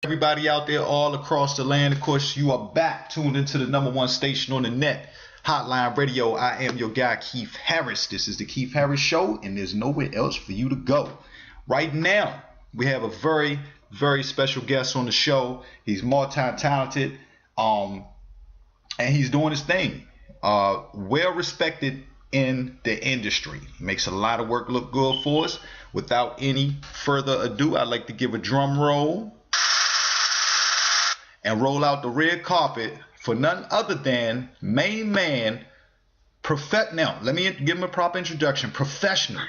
Everybody out there all across the land, of course, you are back tuned into the #1 station on the net, Hotline Radio. I am your guy, Keith Harris. This is the Keith Harris Show, and there's nowhere else for you to go. Right now, we have a very, very special guest on the show. He's multi-talented, and he's doing his thing. Well respected in the industry. Makes a lot of work look good for us. Without any further ado, I'd like to give a drum roll and roll out the red carpet for none other than main man, now let me give him a proper introduction. Professional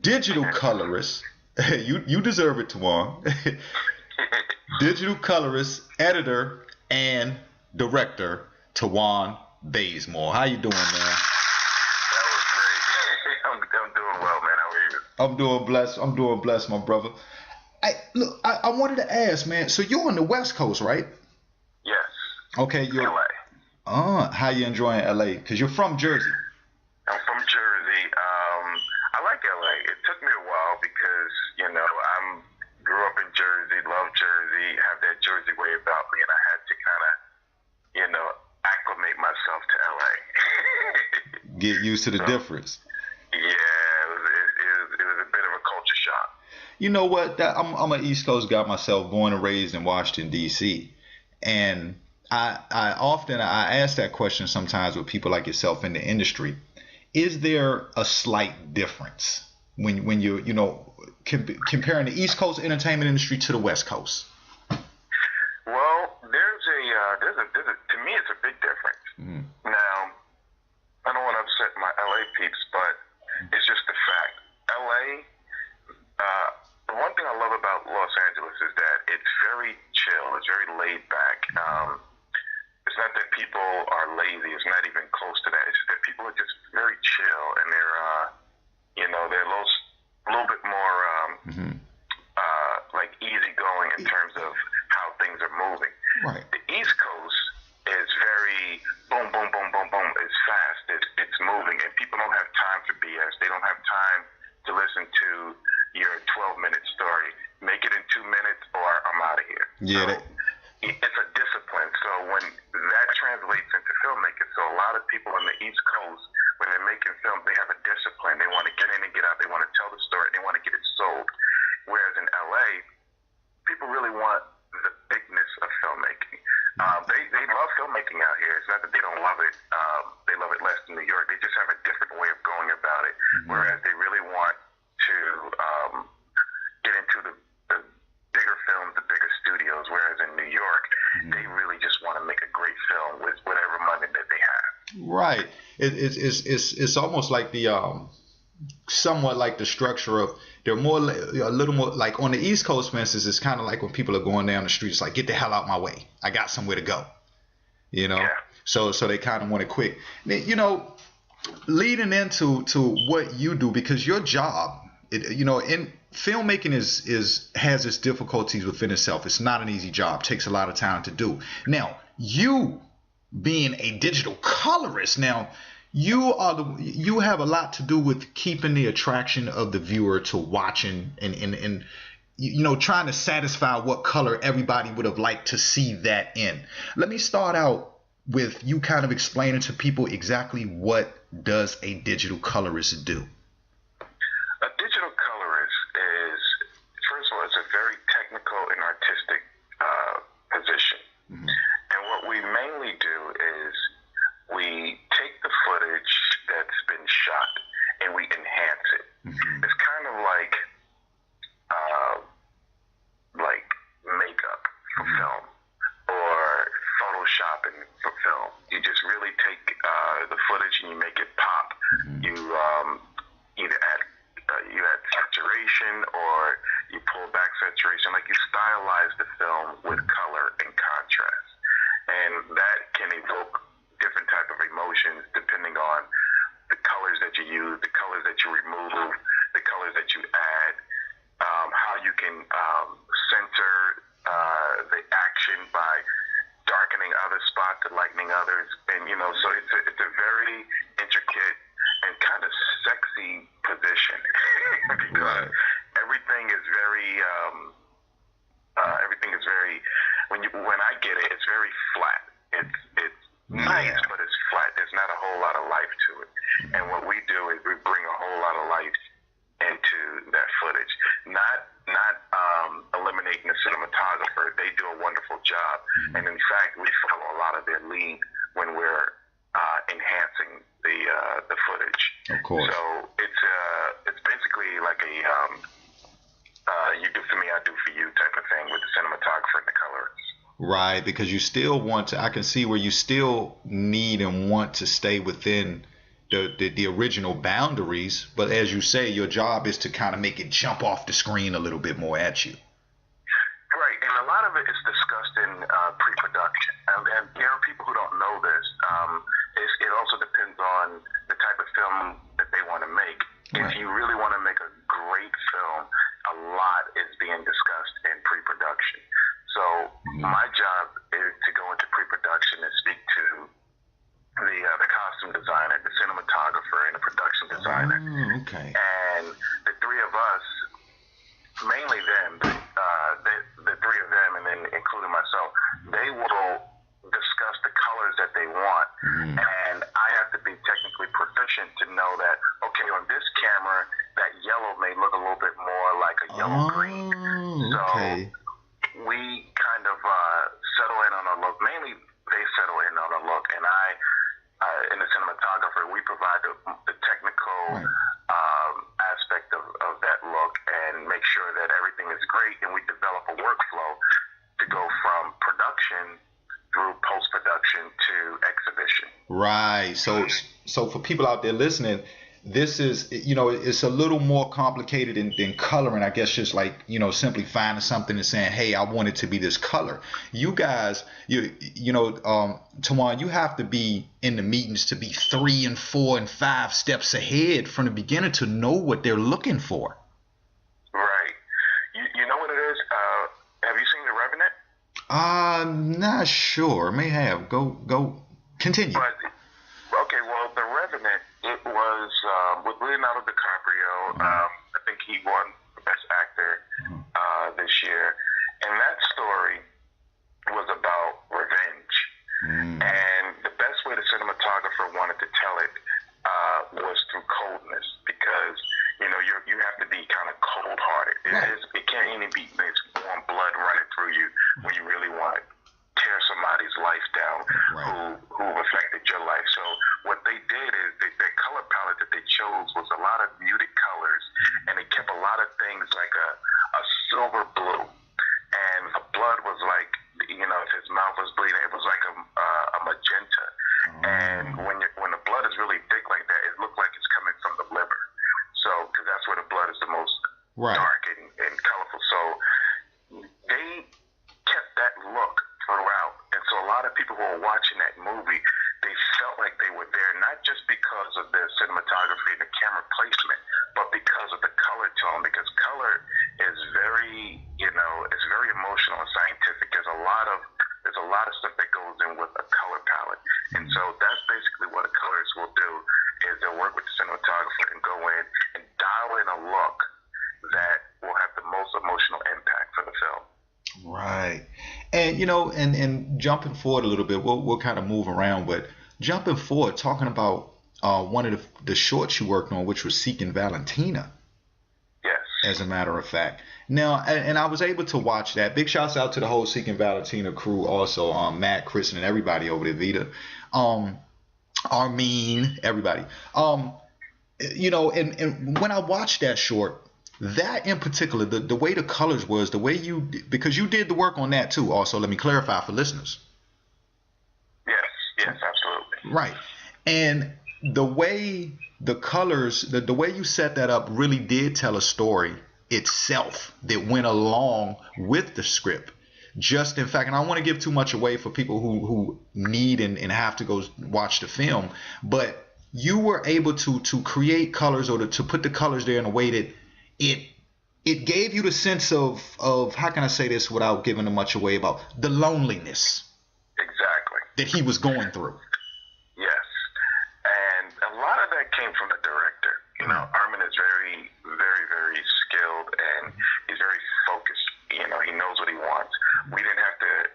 digital colorist. you deserve it, Tawan. Digital colorist, editor, and director, Tawan Bazemore. How you doing, man? That was great. I'm doing well, man. How are you? I'm doing blessed, my brother. I wanted to ask, man. So you're on the West Coast, right? Yes. Okay, you're LA. How you enjoying LA? Because you're from Jersey. I'm from Jersey. I like LA. It took me a while because, I grew up in Jersey, love Jersey, have that Jersey way about me, and I had to kind of, acclimate myself to LA. Get used to the difference. Yeah, it was a bit of a culture shock. You know what? I'm an East Coast guy myself, born and raised in Washington, D.C. And I often ask that question sometimes with people like yourself in the industry. Is there a slight difference when you're, comparing the East Coast entertainment industry to the West Coast? Well, there's a to me, it's a big difference. Mm. Now, I don't want to upset my LA peeps, but it's just the fact. LA, the one thing I love about Los Angeles is that it's very chill. It's very laid back. It's not that people are lazy. It's not even close to that. It's just that people are just very chill, and they're, they're a little bit more like easygoing in terms of how things are moving. Right. The East Coast is very boom, boom, boom, boom, boom. It's fast. It's moving, and people don't have time for BS. They don't have time to listen to your 12-minute story. Make it in 2 minutes, or I'm out of here. Yeah. So, it's a discipline. So when that translates into filmmaking, so a lot of people on the East Coast, when they're making film, they have a discipline. They want to get in and get out. They want to tell the story. They want to get it sold. Whereas in LA, people really want the bigness of filmmaking. They love filmmaking out here. It's not that they don't love it. They love it less than New York. They just have a different way of going about it. Mm-hmm. Whereas they really want to get into the bigger films, the bigger studios. Whereas in New York, they really just want to make a great film with whatever money that they have. Right. It's almost like the somewhat like the structure of they're more a little more like on the East Coast, for instance. It's kind of like when people are going down the street. It's like, get the hell out my way. I got somewhere to go. Yeah. So they kind of want it quick. Leading into what you do, because your job, in filmmaking has its difficulties within itself. It's not an easy job. It takes a lot of time to do. Now, you being a digital colorist, now you have a lot to do with keeping the attraction of the viewer to watching and trying to satisfy what color everybody would have liked to see that in. Let me start out with you kind of explaining to people exactly what does a digital colorist do. A digital colorist is, first of all, it's a very technical and artistic position. Mm-hmm. And what we mainly do is we take the footage that's been shot and we enhance it. Mm-hmm. It's kind of like makeup for film or photoshopping for film. You just really take the footage and you make it pop. Mm-hmm. You either add saturation or you pull back saturation, like you stylize the film with color and contrast, and that can evoke different type of emotions depending on the colors that you use, the colors that you remove, the colors that you add, how you can center the action by darkening other spots and lightening others, and so it's a very intricate and kind of sexy position because Right. everything is very when I get it, it's very flat. It's nice, but it's flat. There's not a whole lot of life to it. And what we do is we bring a whole lot of life into that footage. Not eliminating the cinematographer. They do a wonderful job, and in fact, we follow a lot of their lead when we're enhancing the footage. Of course. So it's basically like a you do for me, I do for you type of thing with the cinematographer and the colorist. Right, because you still want to. I can see where you still need and want to stay within the original boundaries, but as you say, your job is to kind of make it jump off the screen a little bit more at you. Right, and a lot of it is discussed in pre-production. And there are people who don't know this. It also depends on the type of film that they want to make. Right. If you really want to make a great film, a lot is being discussed in pre-production. So my job is to go into pre-production and speak to the costume designer, the cinematographer, and the production designer. Okay. And the three of us, mainly them, the three of them, and then including myself, they will discuss the colors that they want. And I have to be technically proficient to know that, okay, on this camera, that yellow may look a little bit more like a yellow-green. Okay. So we kind of settle in on a look. Mainly, they settle in on a look, and in the cinematographer, we provide the technical aspect of that look and make sure that everything is great, and we develop a workflow to go from production through post-production to exhibition. Right. So for people out there listening, this is, it's a little more complicated than coloring, I guess, just like, simply finding something and saying, hey, I want it to be this color. You guys, Tawan, you have to be in the meetings to be 3 and 4 and 5 steps ahead from the beginning to know what they're looking for. Right. You know what it is? Have you seen The Revenant? I'm not sure. May have. Go. Continue. But, okay, well, The Revenant, it was with Leonardo DiCaprio. I think he won Best Actor this year. And that story was about revenge. And the best way the cinematographer wanted to tell it was through coldness, because you have to be kind of cold-hearted. It can't even be warm blood running through you when you really want to tear somebody's life down who affected your life. So what they did is the color palette that they chose was a lot of muted colors, and they kept a lot of things like a silver blue, and the blood was like, if his mouth was bleeding, it was like a magenta. And when the blood is really thick like that, it looked like it's coming from the liver. So, because that's where the blood is the most dark and colorful. So they kept that look throughout. And so a lot of people who were watching that movie, they felt like they were there, not just because of the cinematography and the camera placement, but because of the color tone, because color is very, it's very emotional and scientific. There's a lot of stuff that goes in with a color palette. And so that's basically what a colorist will do, is they'll work with the cinematographer and go in and dial in a look that will have the most emotional impact for the film. Right. And and jumping forward a little bit, we'll kind of move around, but jumping forward, talking about one of the shorts you worked on, which was Seeking Valentina. Yes. As a matter of fact. Now, and I was able to watch that. Big shouts out to the whole Seeking Valentina crew, also Matt, Kristen, and everybody over there, Vita, Armin, everybody. And when I watched that short, that in particular, the way the colors was, the way because you did the work on that too. Also, let me clarify for listeners. Yes, absolutely. Right. And the way the colors, the way you set that up really did tell a story itself that went along with the script. Just in fact, and I don't want to give too much away for people who need and have to go watch the film, but you were able to create colors, or to put the colors there in a way that it gave you the sense of how can I say this without giving much away, about the loneliness that he was going through. Yes, and a lot of that came from the director. Armin is very, very, very skilled, and he's very focused. He knows what he wants. We didn't have to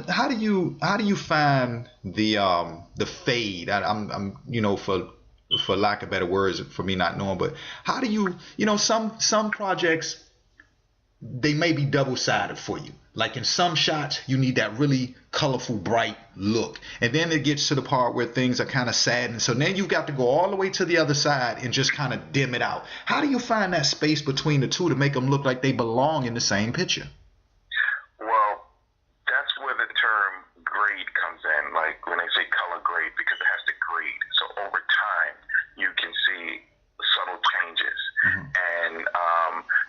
how do you find the fade? I'm for lack of better words, for me not knowing, but how do you some projects, they may be double-sided for you. Like in some shots, you need that really colorful, bright look. And then it gets to the part where things are kind of sad. And so then you've got to go all the way to the other side and just kind of dim it out. How do you find that space between the two to make them look like they belong in the same picture? Well, that's where the term grade comes in. Like when they say color grade, because it has to grade. So over time, you can see subtle changes. Mm-hmm. And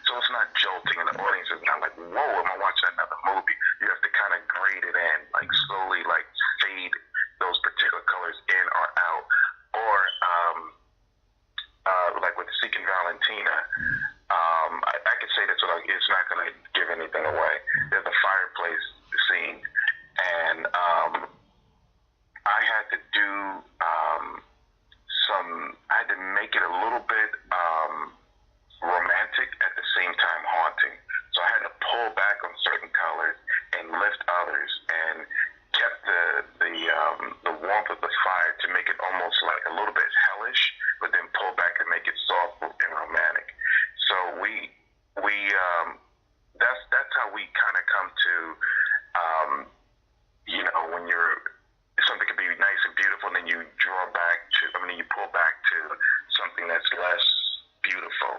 so it's not jolting, and the audience is not like, whoa, am I watching another movie? You have to kind of grade it in, like slowly, like fade those particular colors in or out. Or like with Seeking Valentina, I could say this without, it's not going to give anything away. There's a fireplace scene, and I had to do I had to make it a little bit romantic at the same time haunting. So I had to pull back on certain colors and lift others, and kept the warmth of the fire to make it almost like a little bit hellish, but then pull back and make it soft and romantic. So that's how we kind of come to when something can be nice and beautiful, and then you pull back to something that's less beautiful.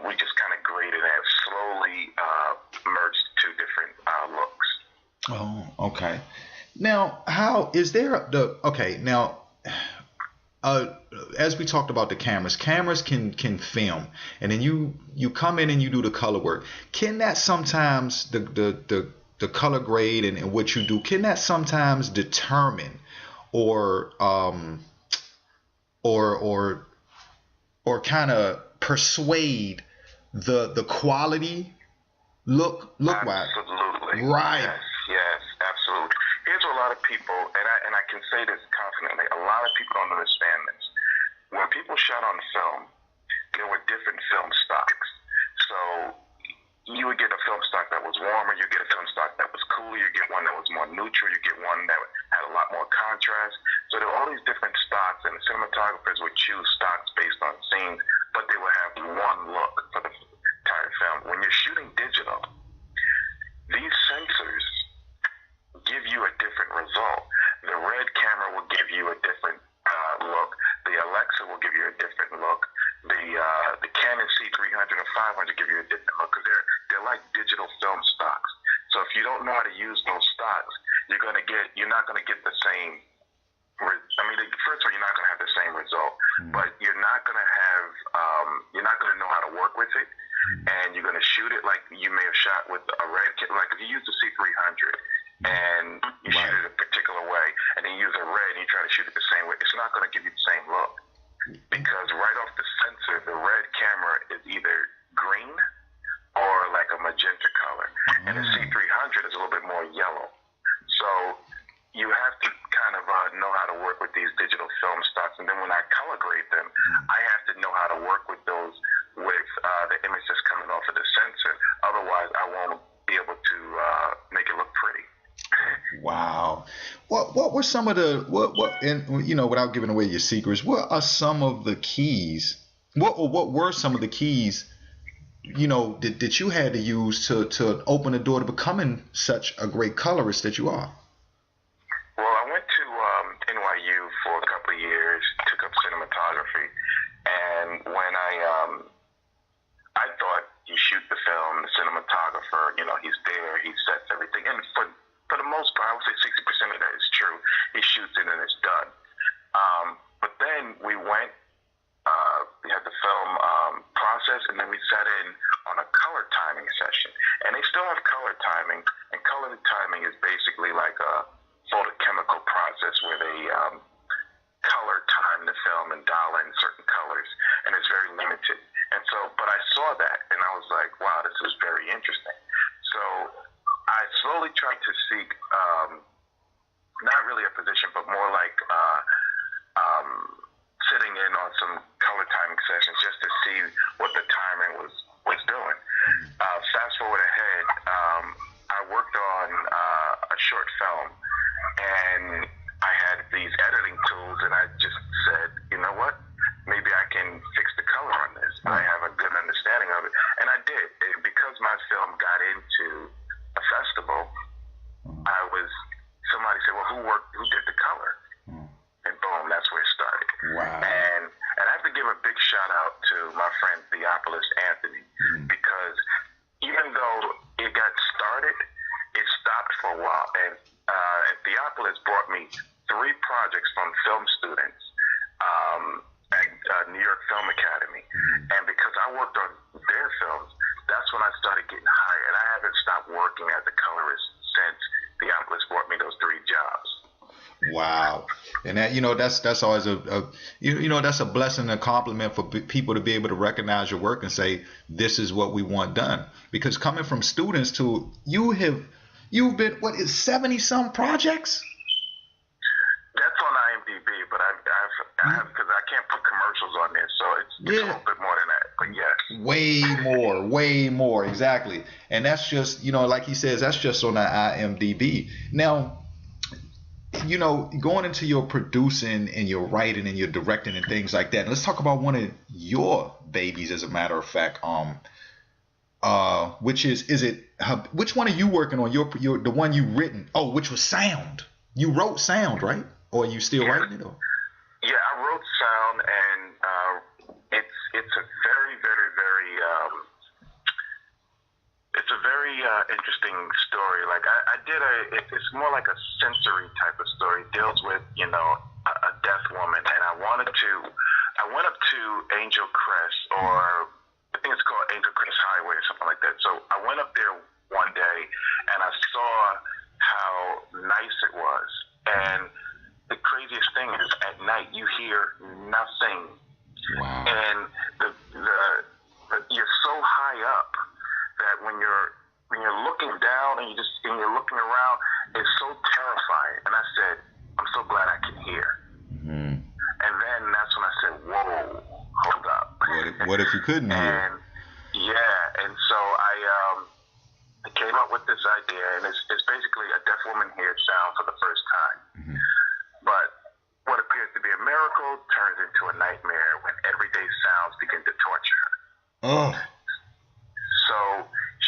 We just kind of graded and slowly merged two different looks. Oh, okay. Now, how is there now, as we talked about the cameras can film, and then you come in and you do the color work. Can that sometimes, the color grade and what you do, can that sometimes determine or kind of persuade the quality look wise? Absolutely. Right. Yes, absolutely. Here's what a lot of people, and I can say this confidently, a lot of people don't understand this. When people shot on film, there were different film stocks. So you would get a film stock that was warmer, you get a film stock that was cooler, you get one that was more neutral, you get one that had a lot more contrast. So there were all these different stocks, and the cinematographers would choose stocks based on scenes, but they would have one look for the entire film. When you're shooting digital, these sensors give you a different result. The red camera will give you a different look. The Alexa will give you a different look. The Canon C300 or 500 give you a different look, because they're like digital film stocks. So if you don't know how to use those stocks, you're not gonna get the same. First of all, you're not gonna have the same result, but you're not gonna know how to work with it, and you're gonna shoot it like you may have shot with a red. Like if you use the C300 and you shoot it a particular way, and then you use a red and you try to shoot it the same way, it's not gonna give you the same look, because right off the sensor, the red camera is either green or like a magenta color, and the C300 is a little bit more yellow. So you have to kind of know how to work with these digital film stocks, and then when I color grade them, I have to know how to work with those with the image that's coming off of the sensor. Otherwise, I won't be able to make it look pretty. Wow. What were some of the without giving away your secrets, what are some of the keys? What were some of the keys that you had to use to open the door to becoming such a great colorist that you are? Well, I went to NYU for a couple of years, took up cinematography, and when I thought you shoot the film, the cinematographer, he's there, he sets everything, and for the most part, I would say 60% of that is true. He shoots it and it's done. But then we went, we had the film process, and then we sat in on a color timing session. And they still have color timing, and color timing is basically like a photochemical process where they color time the film and dial in certain colors, and it's very limited. And so, but I saw that, and I was like, wow, this is very interesting. So I slowly tried to seek, not really a position, but more like sitting in on some color timing sessions just to see what the timing was doing. Fast forward ahead, I worked on a short projects from film students at New York Film Academy. And because I worked on their films, that's when I started getting hired. And I haven't stopped working as a colorist since Theopolis brought me those 3 jobs. Wow. And that, that's always that's a blessing and a compliment for people to be able to recognize your work and say, this is what we want done. Because coming from students to you've been, 70 some projects? That's on IMDb, but I have because I can't put commercials on there, so it's a little bit more than that. But yes, way more, exactly. And that's just, like he says, that's just on the IMDb. Now, going into your producing and your writing and your directing and things like that. Let's talk about one of your babies, as a matter of fact. Which one are you working on? The one you written? Oh, which was sound. You wrote sound, right? Or are you still writing it? Or? Yeah, I wrote sound, and it's a very, very, very it's a very interesting story. Like I did it's more like a sensory type of story. It deals with a deaf woman, and I went up to Angel Crest, or I think it's called Angel Crest Highway or something like that. So I went up there one day, and I saw how nice it was. And the craziest thing is, at night you hear nothing. Wow. And you're so high up that when you're looking down and you're looking around, it's so terrifying. And I said, I'm so glad I can hear. Mm-hmm. And then that's when I said, whoa, hold up. What if you couldn't hear? And so I came up with this idea, and it's basically a deaf woman hears sound for the first time. Mm-hmm. But what appears to be a miracle turns into a nightmare when everyday sounds begin to torture her. Oh. So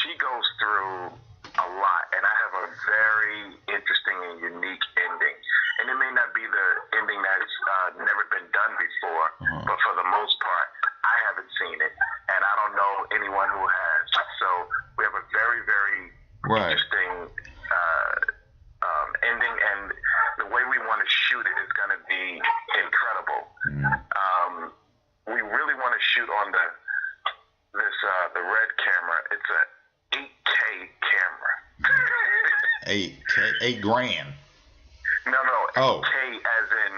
she goes through a lot, and I have a very interesting and unique ending. And it may not be the ending that's never been done before, but for the most part, I haven't seen it, and I don't know anyone who has. So we have a very, very interesting ending, and the way we want to shoot it is going to be incredible. We really want to shoot on the red camera. It's a 8K camera. 8 grand. No, 8K as in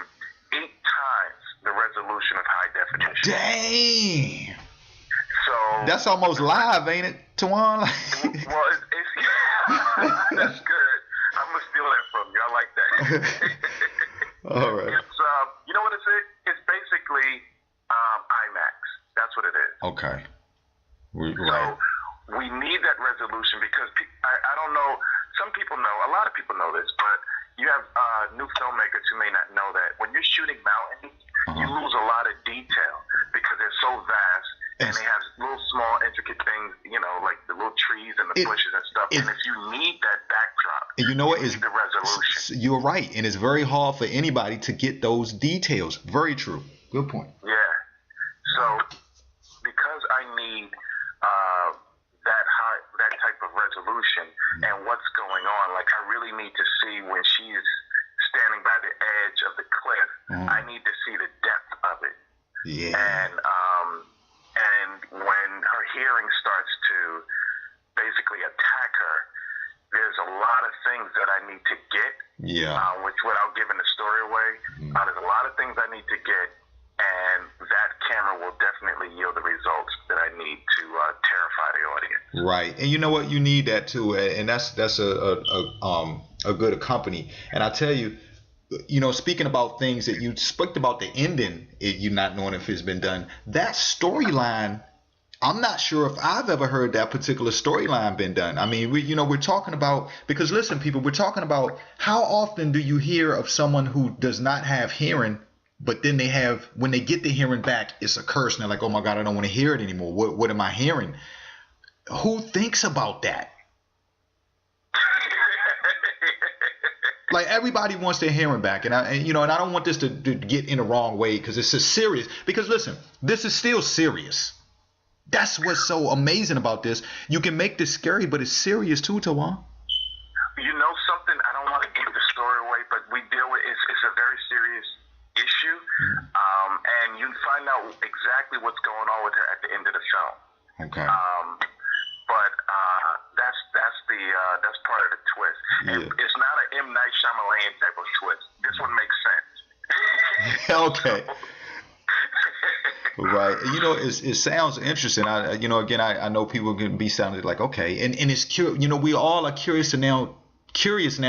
8 times the resolution of high definition. Dang. So that's almost live, ain't it, Tawan? Well, it's that's good. I'm gonna steal that from you. I like that. All right. It's you know what it is? It's basically IMAX. That's what it is. Okay. So we need that resolution because I don't know. Some people know. A lot of people know this, but you have new filmmakers who may not know that when you're shooting mountains, you lose a lot of detail because they're so vast, and they have little small intricate things, like the little trees and the bushes and stuff. And if you need that backdrop, you know what? It's the resolution. You're right, and it's very hard for anybody to get those details. Very true. Good point. Yeah. So because I need that type of resolution and what's going on, like I really need to see when she's standing by the edge of the cliff. I need to see the depth of it. Yeah. And when her hearing starts to basically attack her, there's a lot of things that I need to get. Yeah. Which, without giving the story away, there's a lot of things I need to get, and that camera will definitely yield the results that I need to terrify the audience. Right, and you know what? You need that too, and that's a good company. And I tell you, speaking about things that you spoke about, the ending, you not knowing if it's been done. That storyline, I'm not sure if I've ever heard that particular storyline been done. I mean, we're talking about, because listen, people, we're talking about how often do you hear of someone who does not have hearing, but then when they get the hearing back, it's a curse, and they're like, oh my God, I don't want to hear it anymore. What am I hearing? Who thinks about that? Like, everybody wants their hearing back, and I don't want this to get in the wrong way, because it's serious. Because listen, this is still serious. That's what's so amazing about this. You can make this scary, but it's serious too, Tawan. You know something? I don't want to give the story away, but we deal with it's a very serious issue, and you find out exactly what's going on with her at the end of the film. Okay. But that's part of the twist. Yeah. And it's not an M. Night Shyamalan type of twist. This one makes sense. Okay. Right. You know, it sounds interesting. I know people can be sounded like, okay, and it's we all are curious now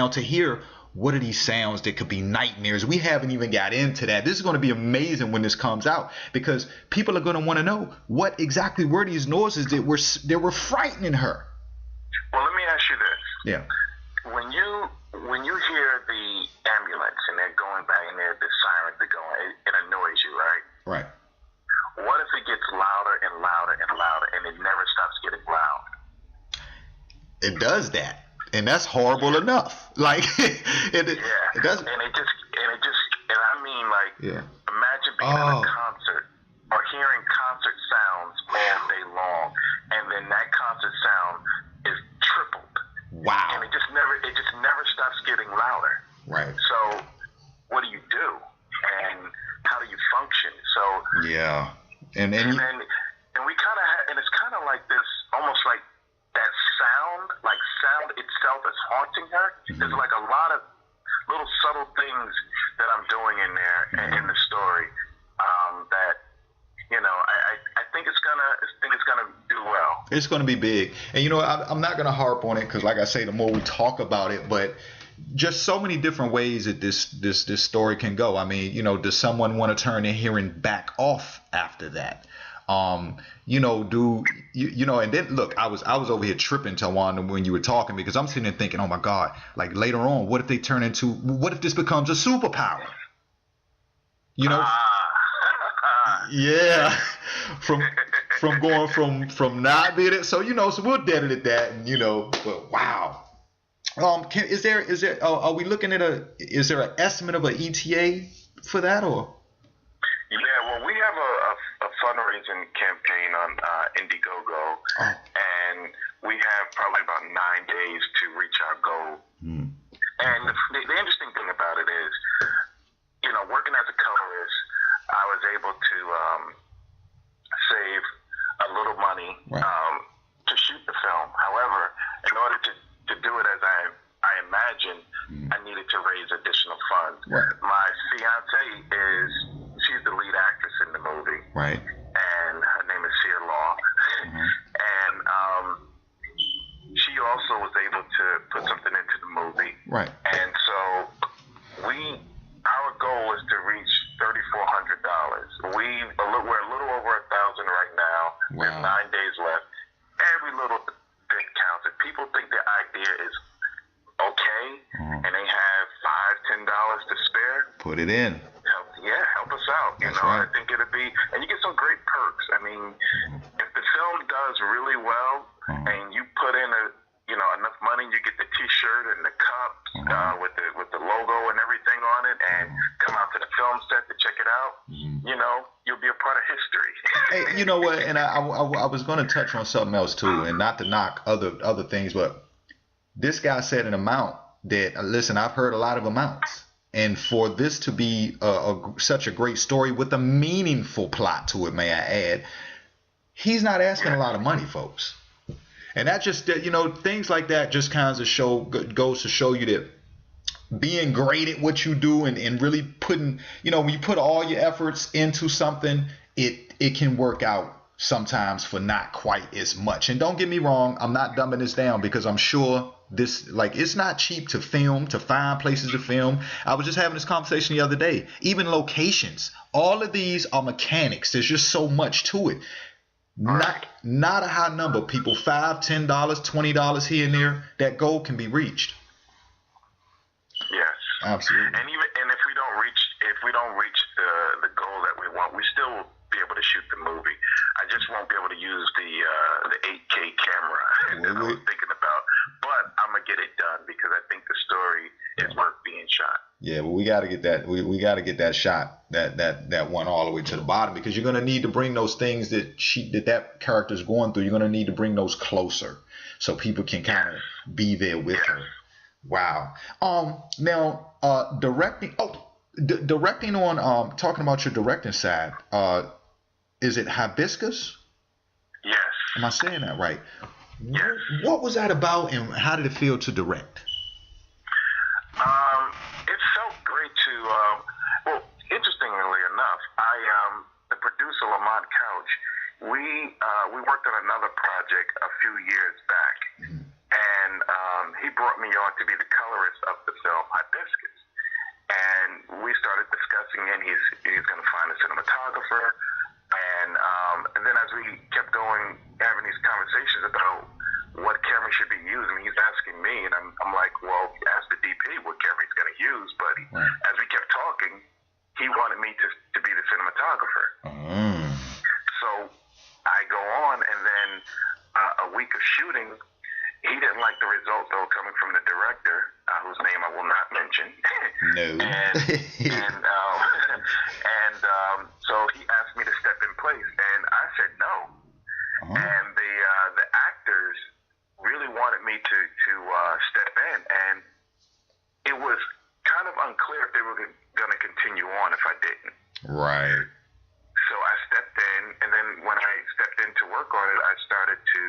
to hear what are these sounds that could be nightmares. We haven't even got into that. This is going to be amazing when this comes out, because people are going to want to know what exactly were these noises that were frightening her. Well, let me ask you this. Yeah. When you hear the ambulance and they're going back and the sirens are going, it annoys you, right? Right. What if it gets louder and louder and louder and it never stops getting loud? It does that, and that's horrible enough. Like it does. And I mean, like, imagine being at a concert or hearing concert sounds all day long, and then that concert sound is tripled. Wow. And it just never stops getting louder. Right. So what do you do? And how do you function? So yeah. And we kind of and it's kind of like this, almost like that sound itself is haunting her. There's like a lot of little subtle things that I'm doing in there in the story that I think it's gonna do well. It's gonna be big, and I'm not gonna harp on it because, like I say, the more we talk about it, but just so many different ways that this story can go. I mean, does someone want to turn their hearing back off after that? And then look, I was over here tripping, Tawan, when you were talking, because I'm sitting there thinking, oh my God, like later on, what if this becomes a superpower? Yeah, from going from not being it. So so we'll dead it at that, and but wow. Is there are we looking at is there an estimate of an ETA for that, or? Yeah, well, we have a fundraising campaign on Indiegogo, and we have probably about 9 days to reach our goal. And the interesting thing about it is, working as a colorist, I was able to save a little money to shoot the film. However, in order to do it as I imagined, I needed to raise additional funds. Right. My fiance she's the lead actress in the movie. Right. And her name is Sia Law. And she also was able to put something into the movie. Right. And so our goal is to reach $3,400. We're a little over 1,000 right now. Wow. There's 9 days left. Every little bit counts. If people think their idea is okay and they have $5-10 to spare, put it in. Help us out. That's right. I think it'll be, and you get some great perks. I mean, if the film does really well and you put in enough money, you get the T-shirt and the cups with the logo and everything on it, and come out to the film set to check it out. You'll be a part of history. Hey, you know what? And I was going to touch on something else too, and not to knock other things, but this guy said an amount that, listen, I've heard a lot of amounts. And for this to be such a great story with a meaningful plot to it, may I add, he's not asking a lot of money, folks. And that just, things like that just kind of goes to show you that being great at what you do and really putting, when you put all your efforts into something, it can work out sometimes for not quite as much. And don't get me wrong, I'm not dumbing this down, because I'm sure it's not cheap to film, to find places to film. I was just having this conversation the other day. Even locations, all of these are mechanics. There's just so much to it. Not a high number, people. $5, $10, $20 here and there. That goal can be reached. Yes, absolutely. And if we don't reach the goal that we want, we still will be able to shoot the movie. I just won't be able to use the 8K camera that I was thinking about. But I'm gonna get it done because I think the story is worth being shot. Yeah, well, we got to get that. We got to get that shot, that one all the way to the bottom, because you're gonna need to bring those things that character's going through. You're gonna need to bring those closer so people can kind of be there with her. Wow. Now, directing. Oh, Directing on talking about your directing side, is it Hibiscus? Yes. Am I saying that right? Yes. What was that about, and how did it feel to direct? It felt great to. Well, interestingly enough, the producer Lamont Couch, we worked on another project a few years back, and he brought me on to be the colorist of the film Hibiscus. And we started discussing it. He's going to find a cinematographer, and then as we kept going, having these conversations about what camera should be used, and he's asking me, and I'm like, well, ask the DP what camera he's going to use. But as we kept talking, he wanted me to be the cinematographer. So I go on, and then a week of shooting, he didn't like the results that were coming from the director, whose name I will not mention. No. So he asked me to step in place, and I said no. And the actors really wanted me to step in, and it was kind of unclear if they were going to continue on if I didn't. Right. So I stepped in, and then when I stepped in to work on it, I started to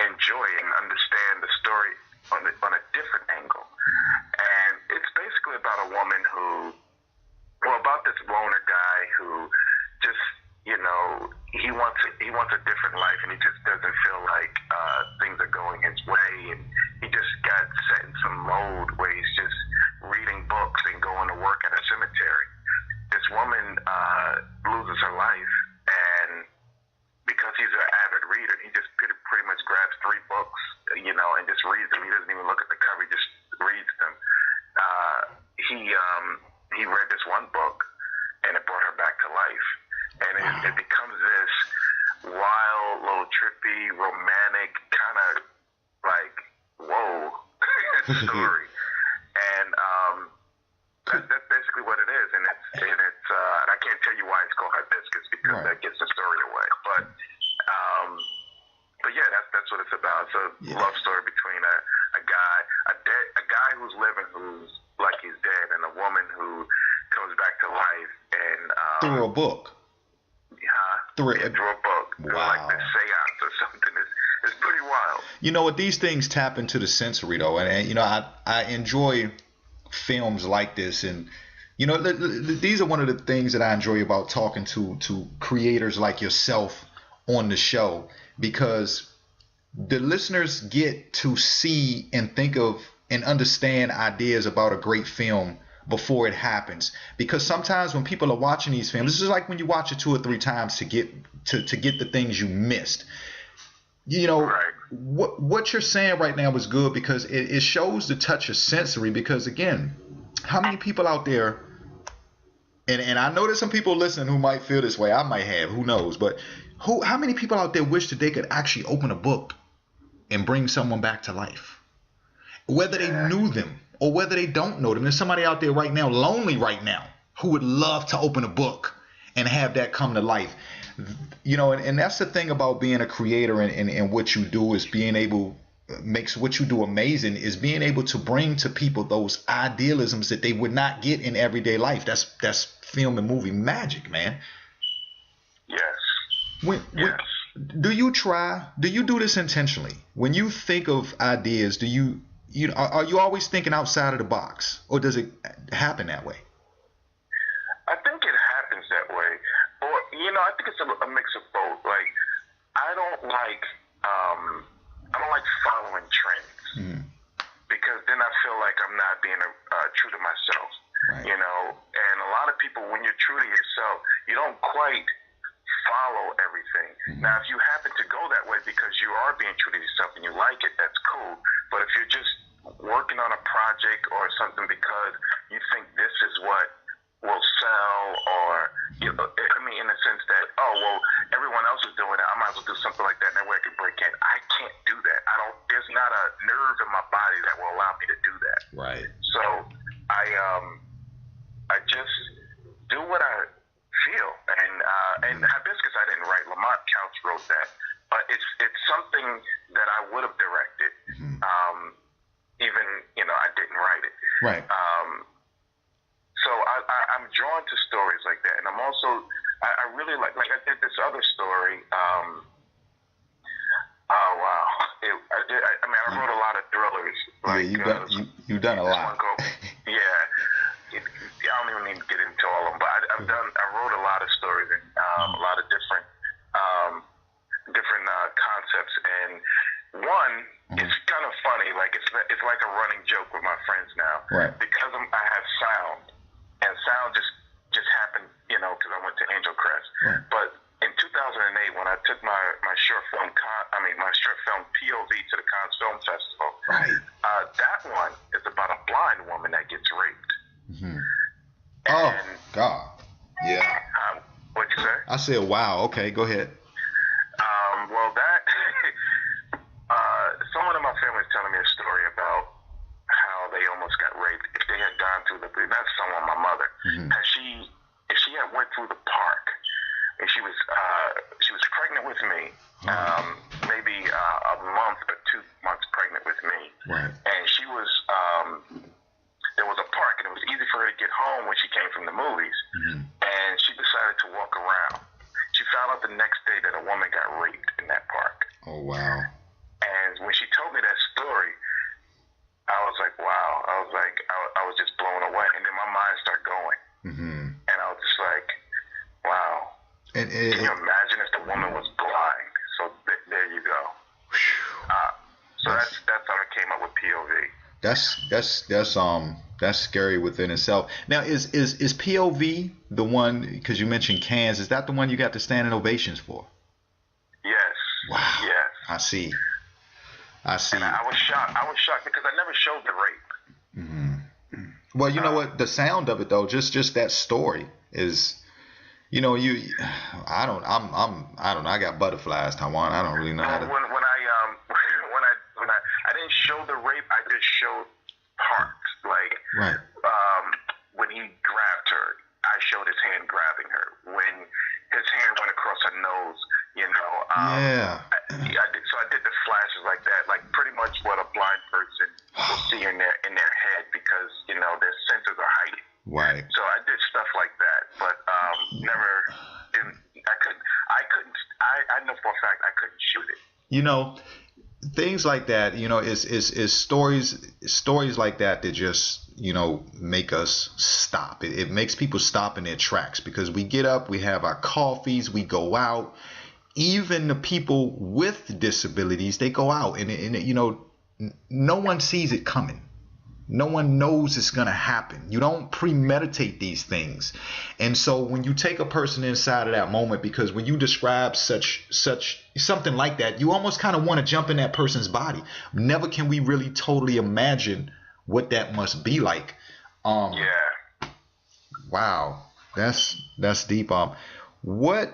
enjoy and understand the story on a different angle. And it's basically about a woman about this loner guy who just, he wants a different life, and he just doesn't feel like things are going his way, and he just got set in some mode where he's just reading books and going to work at a cemetery. This woman loses her life, and because he's an avid reader, he just pretty much grabs 3 books, and just reads them. He doesn't even look at the cover; he just reads them. He read this one book, and it brought her back to life, and it becomes this wild, little trippy, romantic kind of like whoa story, and that's basically what it is, and it's and I can't tell you why it's called Hibiscus because that gives the story away, but yeah, that's what it's about. It's a love story between a guy who's living, who's like he's dead, and a woman who comes back to life, and through a book. Through a book. Wow. Like the seance or something. It's pretty wild. You know what? These things tap into the sensory, though, and I enjoy films like this, and these are one of the things that I enjoy about talking to creators like yourself on the show, because the listeners get to see and think of and understand ideas about a great film before it happens. Because sometimes when people are watching these films, this is like when you watch it 2 or 3 times to get the things you missed. What you're saying right now is good, because it shows the touch of sensory. Because again, how many people out there, and I know there's some people listening who might feel this way. I might have, who knows, but how many people out there wish that they could actually open a book and bring someone back to life, whether they knew them or whether they don't know them? There's somebody out there right now, lonely right now, who would love to open a book and have that come to life. And that's the thing about being a creator, and what you do is makes what you do amazing, is being able to bring to people those idealisms that they would not get in everyday life. That's film and movie magic, man. Yes. Do you do this intentionally? When you think of ideas, are you always thinking outside of the box, or does it happen that way? I think it happens that way, or I think it's a mix of both. Like, I don't like following trends, because then I feel like I'm not being true to myself. Right. And a lot of people, when you're true to yourself, you don't quite follow everything. Now, if you happen to go that way because you are being true to yourself and you like it, that's cool. But if you're just working on a project or something because you think this is what will sell, or in the sense that, everyone else is doing it, I might as well do something like that, and that way I can break in. I can't do that. There's not a nerve in my body that will allow me to do that. Right. So I just do what I feel, and Hibiscus I didn't write. Lamont Couch wrote that, but it's something that I would have directed. Even I didn't write it. Right. So I'm drawn to stories like that, and I'm also I really like I did this other story. Oh wow! I wrote a lot of thrillers. Like, you've done a lot. I don't even need to get into all of them, but I wrote a lot of stories and a lot of different concepts. And one, it's kind of funny. Like it's like a running joke with my friends now, right? Because I have sound, and sound just happened, because I went to Angel Crest. Right. But in 2008, when I took my short film POV to the Cannes Film Festival, right? That one is about a blind woman that gets raped. Mm-hmm. Oh God, yeah. What'd you say? I said, wow. Okay, go ahead. Well, that someone in my family is telling me a story about how they almost got raped. If they had gone through not someone, my mother, if she had went through the park and she was pregnant with me, maybe a month or 2 months pregnant with me, right? And she was there was a park and it was easy for her to get home when she came from the movies, and she decided to walk around. She found out the next day that a woman got raped in that park. Oh wow! And when she told me that story, I was like, wow. I was like, I was just blown away. And then my mind started going. And I was just like, wow. And can you imagine if the woman was blind? So there you go. So that's how I came up with POV. That's scary within itself. Now, is POV the one, because you mentioned Cannes, is that the one you got the standing ovations for? Yes. Wow. Yes. I see. And I was shocked because I never showed the rape. Well, you know what? The sound of it though, just that story is, I don't know. I got butterflies, Tawan. I don't really know how to. When I didn't show the rape, I just showed parts. Like, right. When he grabbed her, I showed his hand grabbing her. When his hand went across her nose, yeah. I did the flashes like that, like pretty much what a blind person will see in their head, because their senses are heightened. Right. So I did stuff like that, but I know for a fact I couldn't shoot it. Things like that, is stories like that just, make us stop. It makes people stop in their tracks, because we get up, we have our coffees, we go out. Even the people with disabilities, they go out and no one sees it coming. No one knows it's going to happen. You don't premeditate these things. And so when you take a person inside of that moment, because when you describe something like that, you almost kind of want to jump in that person's body. Never can we really totally imagine what that must be like. Yeah. Wow. That's deep. When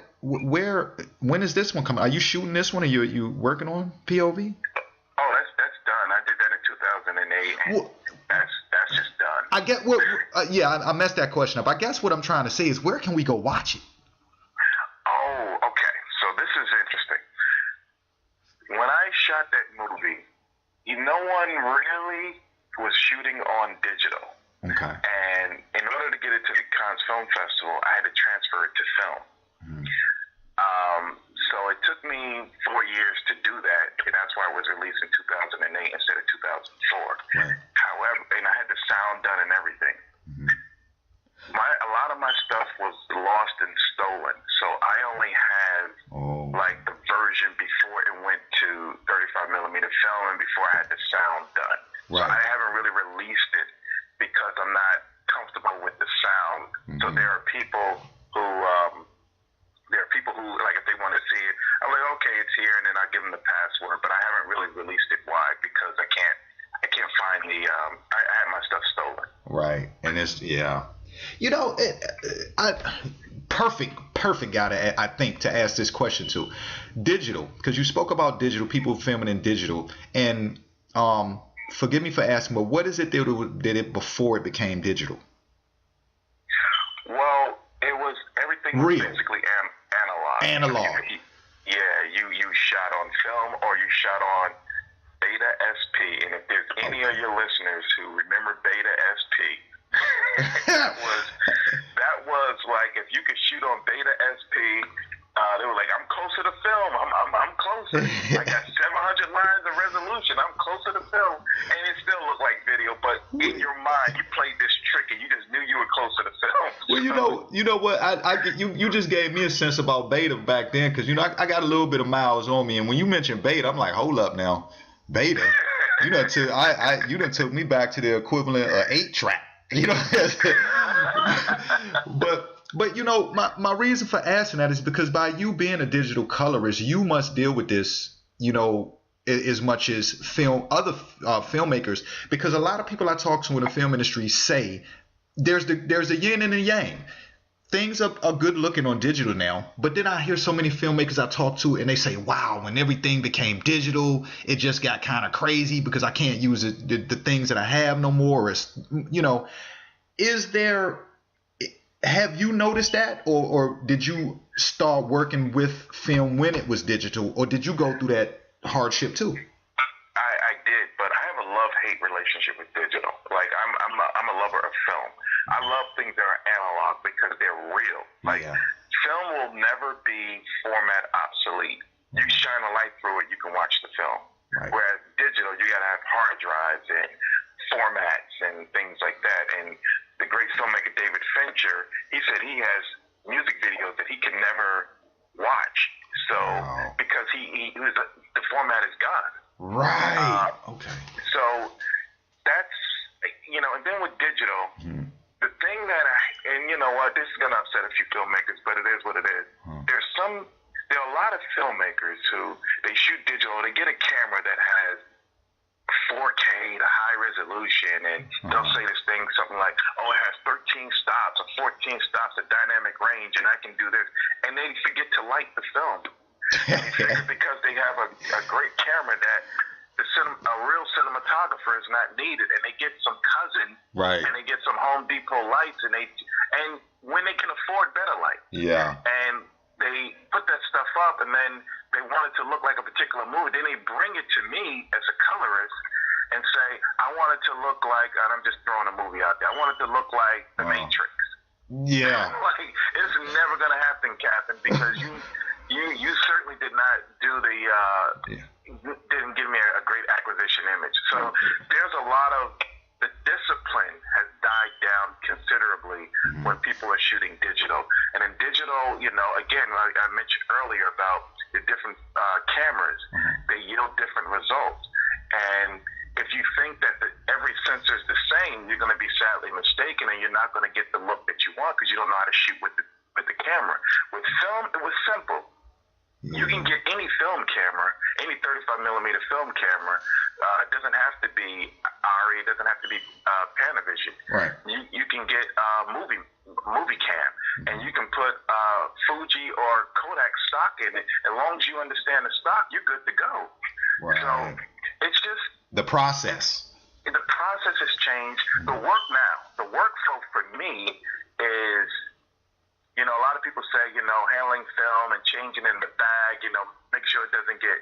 is this one coming? Are you shooting this one? Are you working on POV? Oh, that's done. I did that in 2008. And that's just done. I get I messed that question up. I guess what I'm trying to say is, where can we go watch it? Oh, okay. So this is interesting. When I shot that movie, no one really was shooting on digital. Okay. And in order to get it to the Cannes Film Festival, I had to transfer it to film. So it took me 4 years to do that, and that's why it was released in 2008 instead of 2004. Right. However, and I had the sound done and everything. A lot of my stuff was lost and stolen, so I only had like the version before it went to 35 millimeter film and before I had the sound done. Right. So I haven't really released it because I'm not comfortable with the sound. So there are people who like, if they want to see it, I'm like, okay, it's here, and then I give them the password. But I haven't really released it. Why? Because I can't find the I had my stuff stolen. Right. And it's perfect guy I think to ask this question to. Digital, because you spoke about digital, people filming in digital, and forgive me for asking, but what is it that did it before it became digital? Well, it was everything was basically analog. You shot on film or you shot on Beta SP, and if there's any of your listeners who remember Beta SP, that was like, if you could shoot on Beta SP, they were like, I'm close to the film. I'm closer. I got 700 lines of resolution. I'm close to the film, and it still looked like video. But in your mind, you played this trick, and you just knew you were close to the film. Well, you know what? You just gave me a sense about Beta back then, because I got a little bit of miles on me, and when you mentioned Beta, I'm like, hold up now, Beta. You done took me back to the equivalent of 8-track. But my reason for asking that is because by you being a digital colorist, you must deal with this, as much as other filmmakers, because a lot of people I talk to in the film industry say there's a yin and a yang. Things are good looking on digital now, but then I hear so many filmmakers I talk to and they say, wow, when everything became digital, it just got kind of crazy because I can't use the things that I have no more. Have you noticed that, or did you start working with film when it was digital, or did you go through that hardship too? I did, but I have a love-hate relationship with digital. Like, I'm a lover of film. I love things that are analog because they're real. Like, film will never be format obsolete. You shine a light through it, you can watch the film. Right. Whereas digital, you gotta have hard drives and formats and things like that. And the great filmmaker David Fincher, he said he has music videos that he can never watch. So because the format is gone. Right. Okay. So that's, and then with digital, the thing that this is gonna upset a few filmmakers, but it is what it is. There are a lot of filmmakers who they shoot digital, they get a camera that has 4K to high resolution, and they'll say this thing something like, it has 13 stops or 14 stops of dynamic range, and I can do this, and they forget to light the film. And they figure because they have a great camera that a real cinematographer is not needed, and they get some cousin, right, and they get some Home Depot lights, and when they can afford better light, and they put that stuff up, and then they want it to look like a particular movie. Then they bring it to me as a colorist and say, I want it to look like, and I'm just throwing a movie out there, I want it to look like The Matrix. Yeah. Like, it's never going to happen, Captain, because you certainly did not do didn't give me a great acquisition image. So there's a lot of, the discipline has died down considerably when people are shooting digital. And in digital, again, like I mentioned earlier about the different cameras, they yield different results. And if you think that every sensor is the same, you're going to be sadly mistaken, and you're not going to get the look that you want because you don't know how to shoot with the camera. With film, it was simple. You can get any film camera, any 35 millimeter film camera. It doesn't have to be ARRI. It doesn't have to be Panavision. Right. You can get movie cam, and you can put Fuji or Kodak stock in it. As long as you understand the stock, you're good to go. Right. So it's just the process. The process has changed. The workflow for me is, a lot of people say, handling film and changing in the bag, make sure it doesn't get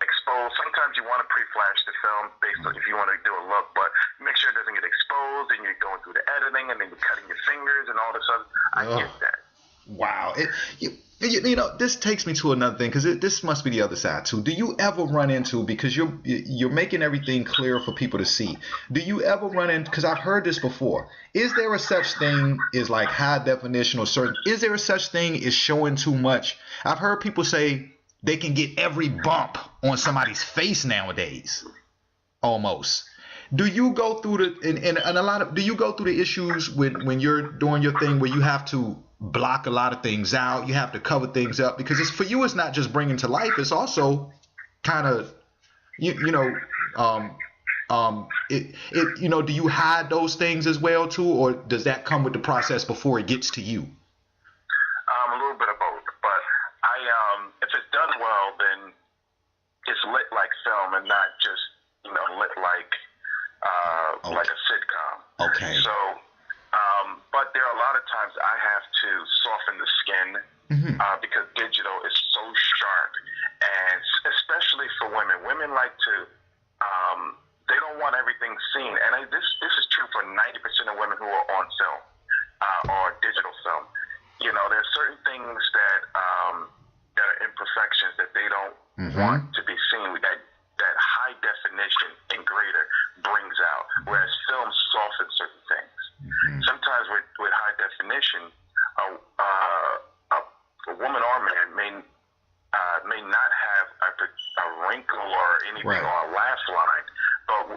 exposed. Sometimes you want to pre-flash the film based on if you want to do a look, but make sure it doesn't get exposed, and you're going through the editing, and then you're cutting your fingers and all this other. I get that. Wow. This takes me to another thing, because this must be the other side too. Do you ever run into, because you're making everything clear for people to see, do you ever run into, because I've heard this before, is there a such thing as like high definition or certain, is there a such thing as showing too much? I've heard people say they can get every bump on somebody's face nowadays, almost. Do you go through do you go through the issues when you're doing your thing where you have to block a lot of things out, you have to cover things up, because for you it's not just bringing to life, it's also kind of do you hide those things as well too, or does that come with the process before it gets to you? A little bit of both, but if it's done well, then it's lit like film and not just lit like like a sitcom. Okay. So, but there are a lot of times I have to soften the skin because digital is so sharp, and especially for women. Women like to, they don't want everything seen, and this is true for 90% of women who are on film. want to be seen. That high definition and greater brings out, whereas film softens certain things. Sometimes with high definition, a woman or man may not have a wrinkle or anything on a laugh line, but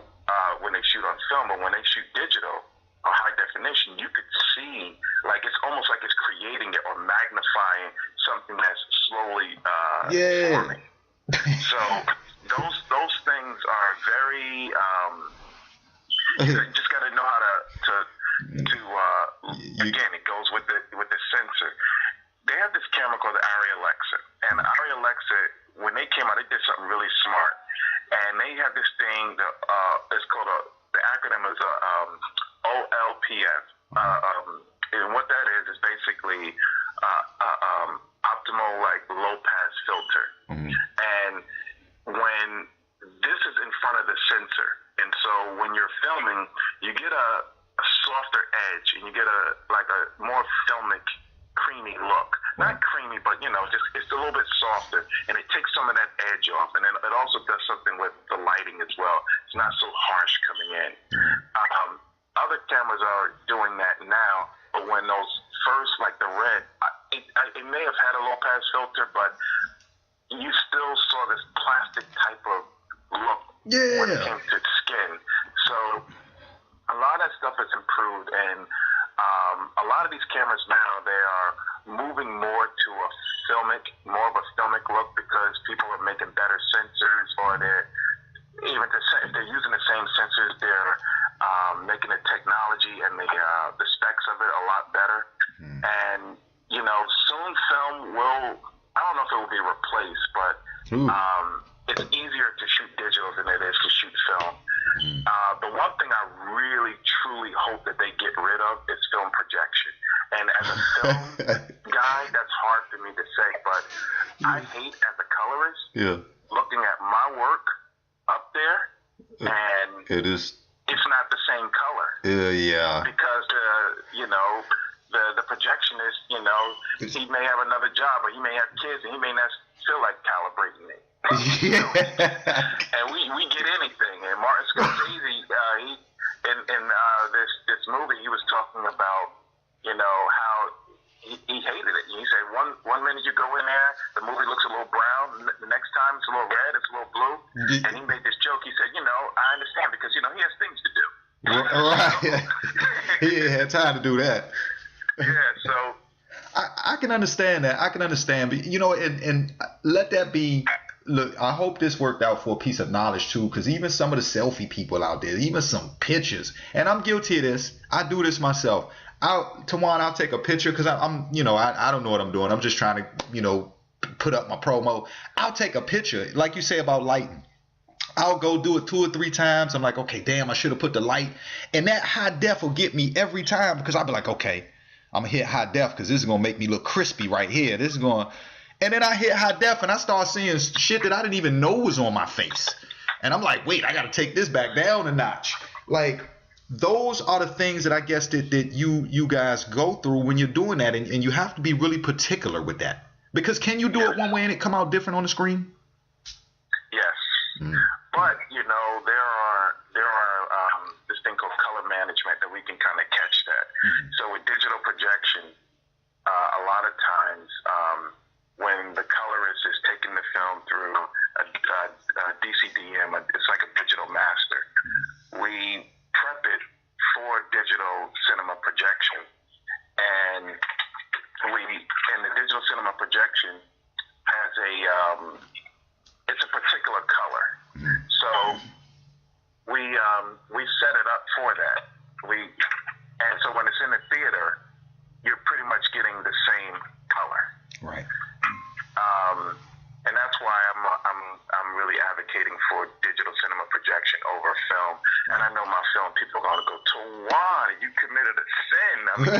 when they shoot on film, but when they shoot digital or high definition, you could see, like, it's almost like it's creating it or magnifying something that's slowly forming. So those things are very you just got to know how to again, it goes with the sensor. They have this camera called the Arri Alexa, and the Arri Alexa, when they came out, they did something really smart, and they have this thing that it's called the acronym is OLPF, and what that is basically optimal, like, low pass filter, and when this is in front of the sensor, and so when you're filming, you get a softer edge, and you get a more filmic, creamy look. Not creamy, but just it's a little bit softer, and it takes some of that edge off, and then it also does something with the lighting as well. It's not so harsh coming in. Other cameras are doing that now, but when those first, like the red, it may have had a low pass filter, but you still saw this plastic type of look when it came to skin. So a lot of that stuff has improved, and a lot of these cameras now, they are moving more to more of a filmic look, because people are making better sensors, or if they're using the same sensors, they're making the technology and the specs of it a lot better. And soon film will, I don't know if it will be replaced, but it's easier to shoot digital than it is to shoot film. The one thing I really, truly hope that they get rid of is film projection. And as a film guy, that's hard for me to say, but I hate, as a colorist, looking at my work up there, and it's not the same color. Because the projectionist, he may have another job, or he may have kids, and he may not feel like calibrating it. And we get anything. And Martin Scorsese, in this movie, he was talking about how he hated it. He said one minute you go in there, the movie looks a little brown. The next time it's a little red, it's a little blue. And he made this joke. He said, I understand, because he has things to do. Right. He ain't had time to do that. So I can understand that. I can understand, but and let that be. Look, I hope this worked out for a piece of knowledge too, because even some of the selfie people out there, even some pictures, and I'm guilty of this. I do this myself. Tawan, I'll take a picture because I'm I don't know what I'm doing. I'm just trying to put up my promo. I'll take a picture, like you say about lighting. I'll go do it 2 or 3 times. I'm like, okay, damn, I should have put the light, and that high def will get me every time, because I'll be like, okay, I'm gonna hit high def because this is gonna make me look crispy right here. This is going. And then I hit high def and I start seeing shit that I didn't even know was on my face. And I'm like, wait, I got to take this back down a notch. Like, those are the things that I guess that you guys go through when you're doing that. And you have to be really particular with that. Because can you do it one way and it come out different on the screen? Yes. But, there are this thing called color management that we can kind of catch that. So with digital projection, a lot of times, when the colorist is taking the film through a DCDM, it's like a digital master. We prep it for digital cinema projection, and the digital cinema projection has it's a particular color. So we set it up for that. And so when it's in the theater, you're pretty much getting the same color. Right. And that's why I'm really advocating for digital cinema projection over film. And I know my film people are gonna go, Tawan, you committed a sin. I mean,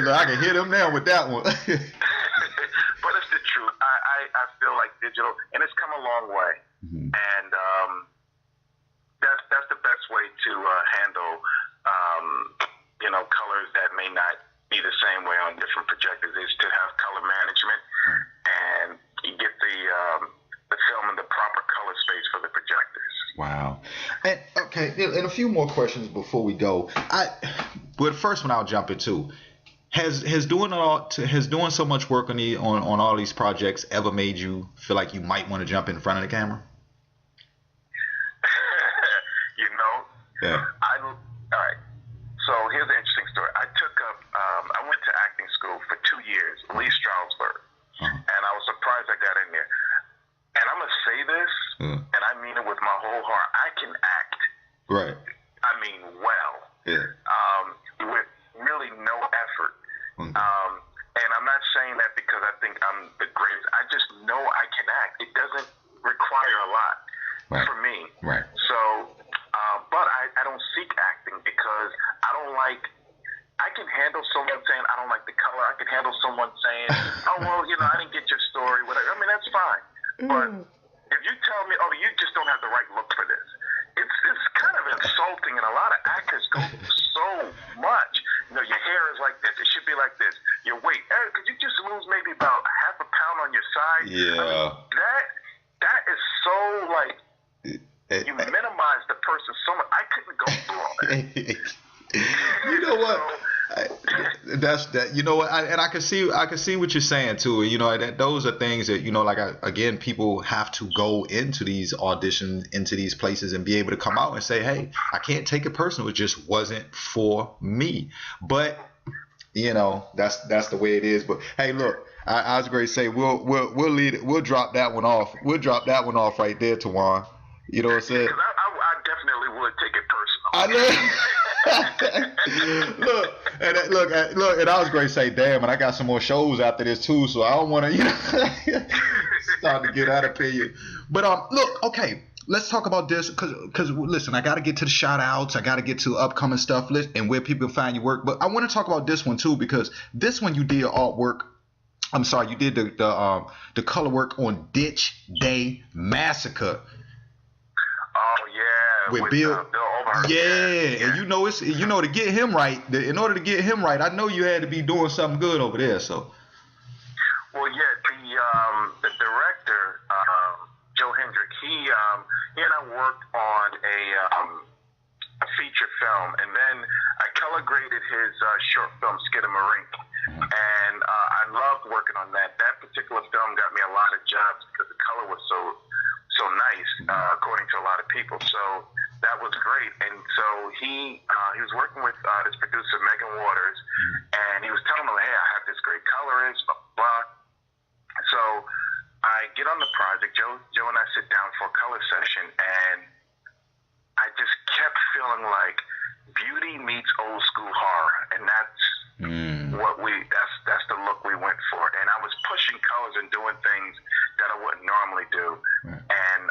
I can hit him now with that one. But it's the truth. I feel like digital, and it's come a long way. And that's the best way to handle colors that may not be the same way on different projectors, is to have color management, and you get Okay, and a few more questions before we go. But the first one I'll jump into. Has doing so much work on all these projects ever made you feel like you might want to jump in front of the camera? You know, Yeah. all right. So here's an interesting story. I went to acting school for 2 years, Lee Strasberg, and I was surprised I got in there. And I'm gonna say this, and I mean it with my whole heart. I can act. Right. I mean, well. Yeah. With really no effort. And I'm not saying that because I think I'm the greatest. I just know I can act. It doesn't require a lot for me. Right. So, but I don't seek acting because I don't like. I can handle someone saying I don't like the color. I can handle someone saying, oh well, I didn't get your story. Whatever. I mean, that's fine. But if you tell me, oh, you just don't have the right look for this, it's kind of insulting, and a lot of actors go through so much. Your hair is like this. It should be like this. Your weight. Eric, could you just lose maybe about half a pound on your side? Yeah. I mean, that is so like you minimize the person so much. I couldn't go through all that. You know what? That's that. You know what? And I can see what you're saying too. That those are things that again, people have to go into these auditions, into these places, and be able to come out and say, hey, I can't take it personal. It just wasn't for me. But that's the way it is. But hey, look, I was going to say we'll lead it. We'll drop that one off. We'll drop that one off right there, Tawan. You know what I'm saying? I definitely would take it personal. I know. Look, and I was going to say, damn, and I got some more shows after this too, so I don't want to, start to get out of opinion. But look, okay, let's talk about this because listen, I got to get to the shout outs, I got to get to upcoming stuff and where people can find your work. But I want to talk about this one too because this one you did artwork. I'm sorry, you did the color work on Ditch Day Massacre. Oh yeah, with Bill Overhart. Yeah, and to get him right, in order to get him right, I know you had to be doing something good over there. So. Well, yeah, the director, Joe Hendrick, he and I worked on a feature film, and then I color graded his short film Skidamarink, and I loved working on that. That particular film got me a lot of jobs because the color was so nice, according to a lot of people. So that was great. And so he was working with this producer, Megan Waters, and he was telling me, hey, I have this great colorist, blah, blah. So I get on the project. Joe and I sit down for a color session, and I just kept feeling like beauty meets old school horror, and that's that's the look we went for. And I was pushing colors and doing things that I wouldn't normally do. And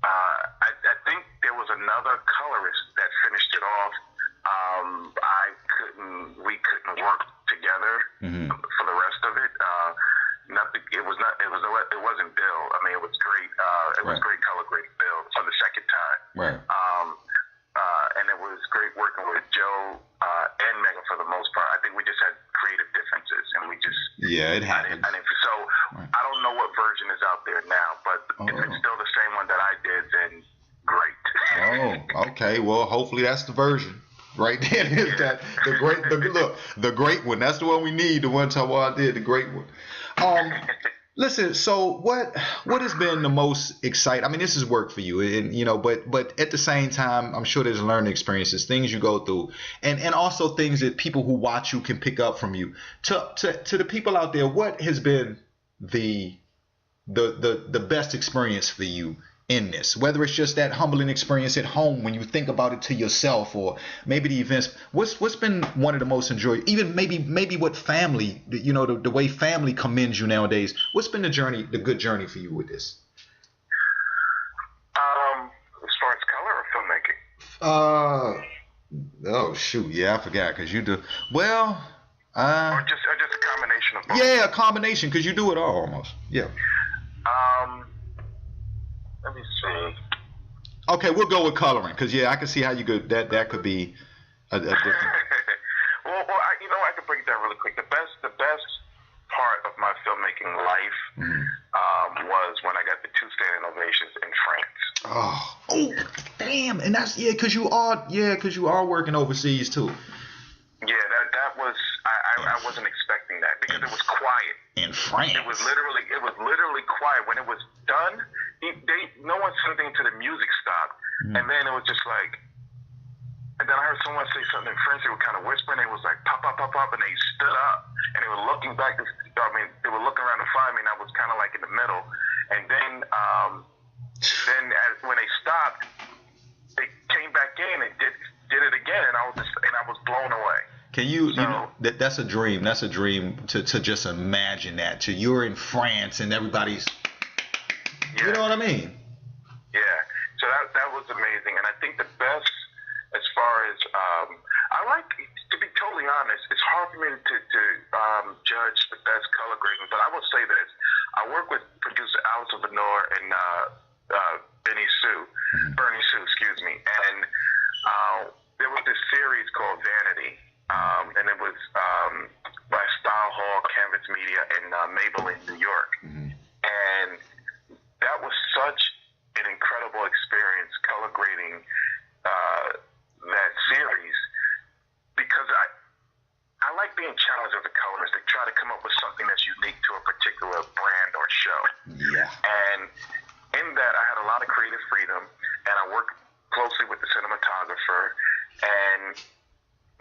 I think there was another colorist that finished it off. We couldn't work together for the rest of it. It wasn't Bill. I mean, it was great. It was great color grading Bill for the second time. Right. And it was great working with Joe and Megan for the most part. I think we just had creative differences, and we just it happened. So I don't know what version is out there now, but if it's still the same one that I did, then great. Oh, okay. Well, hopefully that's the version. Right there is that the great one. That's the one we need. The one Tawan did, the great one. Listen. So what has been the most exciting? I mean, this is work for you, and but at the same time, I'm sure there's learning experiences, things you go through, and also things that people who watch you can pick up from you. To the people out there, what has been the best experience for you in this, whether it's just that humbling experience at home when you think about it to yourself, or maybe the events. What's been one of the most enjoyable, even maybe what family, the way family commends you nowadays. What's been the good journey for you with this? As far as color or filmmaking? Oh shoot, yeah, I forgot because you do well. Or just a combination of both. Yeah, a combination because you do it all almost. Yeah. Let me see. Okay, we'll go with coloring because I can see how you could that could be a different. well, I can break it down really quick. The best part of my filmmaking life was when I got the 2 standing ovations in France. Oh, damn. And that's because you are working overseas too. Yeah, that was I wasn't expecting that because it was quiet in France. It was literally quiet when it was done. No one said anything until the music stopped, and then it was just like. And then I heard someone say something in French. They were kind of whispering. It was like pop, pop, pop, pop, and they stood up and they were looking back. They were looking around to find me, and I was kind of like in the middle. And then when they stopped, they came back in and did it again, and I was blown away. Can you know that's a dream. That's a dream to just imagine that. You're in France and everybody's. Yeah. You know what I mean? Yeah. So that was amazing, and I think the best. As far as I like to be totally honest, it's hard for me to judge the best color grading, but I will say this: I work with producer Alison Venor and Bernie Sue, excuse me, and there was this series called Vanity, and it was by Style Hall, Canvas Media, and Maybelline, New York, and that was such an incredible experience color grading. That series because I like being challenged as a colorist to try to come up with something that's unique to a particular brand or show. Yeah. And in that, I had a lot of creative freedom, and I worked closely with the cinematographer, and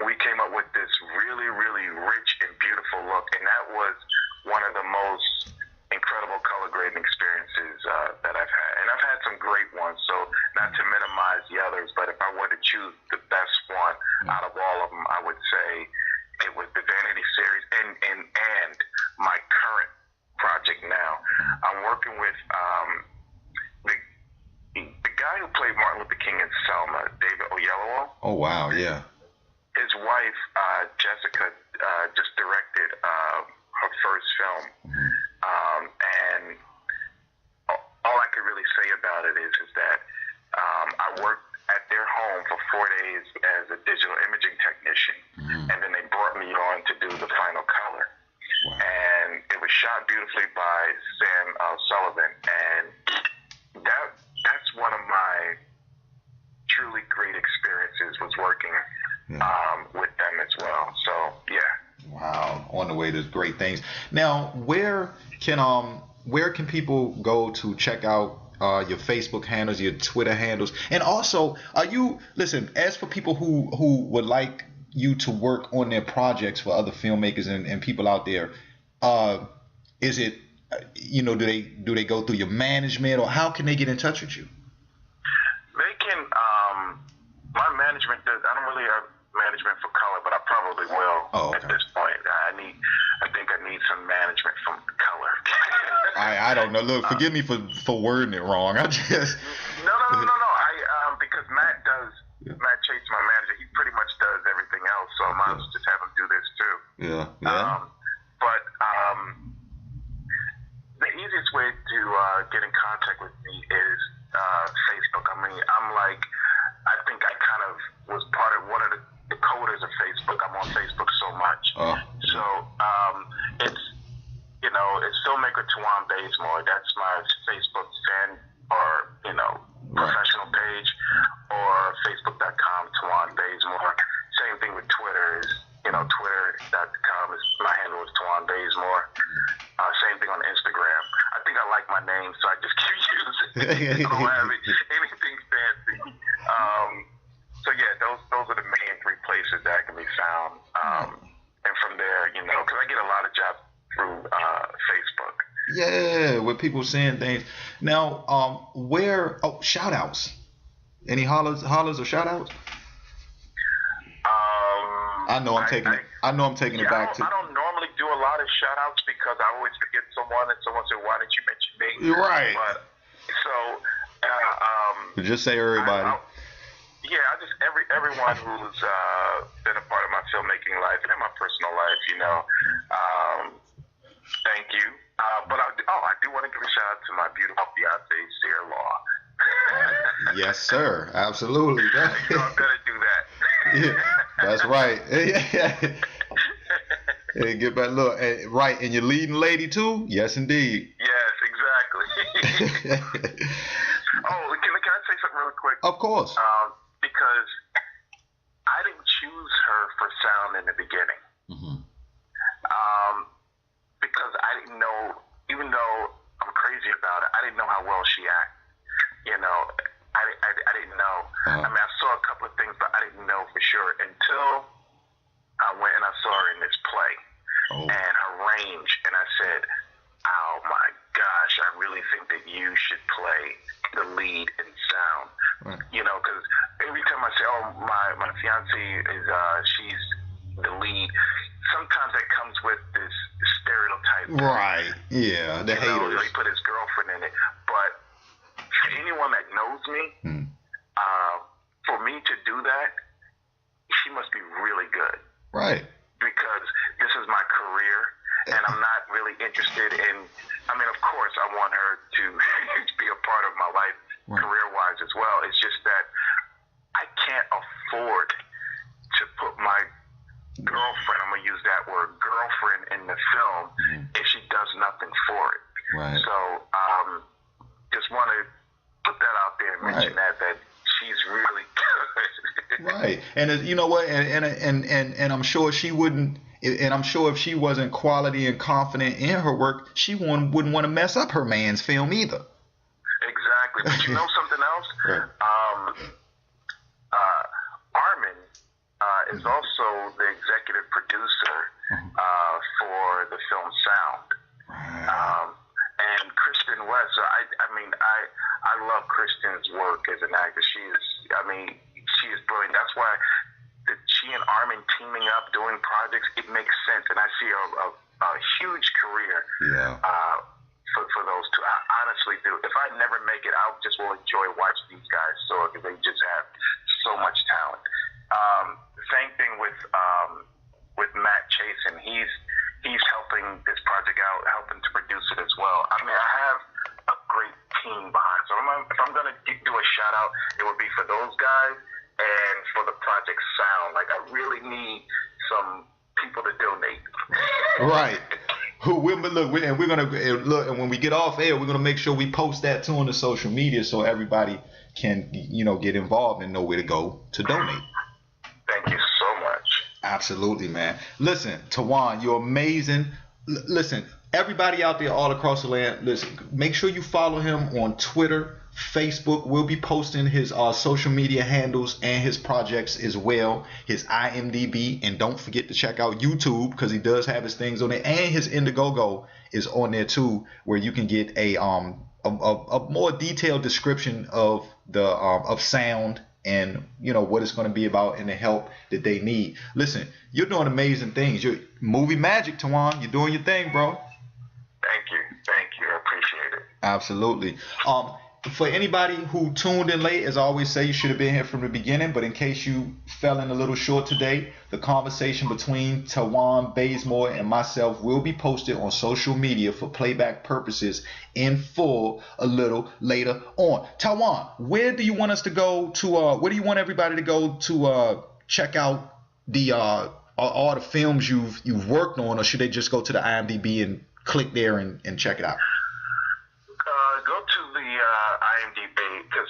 we came up with this really, really rich and beautiful look, and that was one of the most incredible color grading experiences that I've had. And I've had some great ones, so not to minimize the others, but if I were to choose the best one out of all of them, I would say it was the Vanity series and my current project now. I'm working with the guy who played Martin Luther King in Selma, David Oyelowo. Oh, wow, yeah. His wife, Jessica, just directed her first film. And all I could really say about it is that I worked at their home for 4 days as a digital imaging technician, and then they brought me on to do the final color. Wow. And it was shot beautifully by Sam Sullivan, and that's one of my truly great experiences was working with them as well. So yeah. Wow, on the way to great things. Now, where can people go to check out your Facebook handles, your Twitter handles, and also as for people who would like you to work on their projects for other filmmakers and people out there, is it do they go through your management, or how can they get in touch with you? They can. My management does. I don't really have management for color, but I probably will at this point. I think I need some management from color. I don't know. Look, forgive me for wording it wrong. I just no. Because Matt Chase, my manager, he pretty much does everything else, so I might as well just have him do this too. Yeah. But the easiest way to get in contact with me is Facebook. I mean, I think I kind of was part of one of the coders of Facebook. I'm on Facebook so much. So it's filmmaker Tawan Bazemore. That's my Facebook fan or professional page, or Facebook.com Tawan Bazemore. Same thing with Twitter. Is Twitter.com is my handle is Tawan Bazemore. Same thing on Instagram. I think I like my name, so I just keep using it. I don't have anything fancy. So yeah, those are the main three places that can be found. And from there, because I get a lot of jobs through Facebook. Yeah, with people saying things. Now, shout outs. Any hollers or shout outs? I know I'm taking it back I don't normally do a lot of shout outs because I always forget someone, and someone said, "Why didn't you mention me?" You're right. But just say everybody. I just everyone who's been a part of my filmmaking life and in my personal life, thank you. But I do want to give a shout out to my beautiful fiance, Sierra Law. Yes, sir. Absolutely. I better do that. Yeah, that's right. Hey, get back. Look, right, and your leading lady too. Yes, indeed. Yes, exactly. Can I Of course. Because I didn't choose her for sound in the beginning. Mm-hmm. Because I didn't know, even though I'm crazy about it, I didn't know how well she acted. You know, I didn't know. I mean, I saw a couple of things, but I didn't know for sure until I went and I saw her in this play and her range, and I said, "Oh my gosh, I really think that you should play the lead in sound." Right. You know, because every time I say, "Oh, my fiance is she's the lead," sometimes that comes with this stereotype. Right. Yeah. The haters. He put his girlfriend in it, but for anyone that knows me, for me to do that, she must be really good. Right. Because this is my career, and I'm not really interested in. I mean, of course, I want her to be a part of my life, career-wise as well. It's just that I can't afford to put my girlfriend, I'm gonna use that word, girlfriend, in the film if she does nothing for it. Right. So, just want to put that out there and mention that she's really good. Right. And you know what? And I'm sure she wouldn't. And I'm sure if she wasn't quality and confident in her work, she wouldn't want to mess up her man's film either. Exactly. But you know something else? Right. Armin is also the executive producer for the film Sound. And Kristen West, I love Kristen's work as an actor. She is brilliant. That's why she and Armin teaming up, doing projects, it makes sense. And I see a huge career for those two. I honestly do. If I never make it, I just will enjoy watching these guys soar because they just have so much talent. Same thing with Matt Chasen. He's helping this project out, helping to produce it as well. I mean, I have a great team behind. So if I'm going to do a shout out, it would be for those guys and for the project Sound. Like, I really need some people to donate. Right. We're gonna look, and when we get off air, we're gonna make sure we post that too on the social media so everybody can, get involved and know where to go to donate. Thank you so much. Absolutely, man. Listen, Tawan, you're amazing. Listen, everybody out there all across the land, listen, make sure you follow him on Twitter, Facebook. We'll be posting his social media handles and his projects as well, his IMDb, and don't forget to check out YouTube because he does have his things on there, and his Indiegogo is on there too, where you can get a more detailed description of the of Sound and what it's going to be about and the help that they need. Listen, you're doing amazing things. You're movie magic, Tawan. You're doing your thing, bro. Thank you. I appreciate it. Absolutely. For anybody who tuned in late, as I always say, you should have been here from the beginning. But in case you fell in a little short today, the conversation between Tawan Bazemore and myself will be posted on social media for playback purposes in full a little later on. Tawan, where do you want us to go to? Where do you want everybody to go to check out the all the films you've worked on, or should they just go to the IMDb and click there and check it out? Go to the IMDb because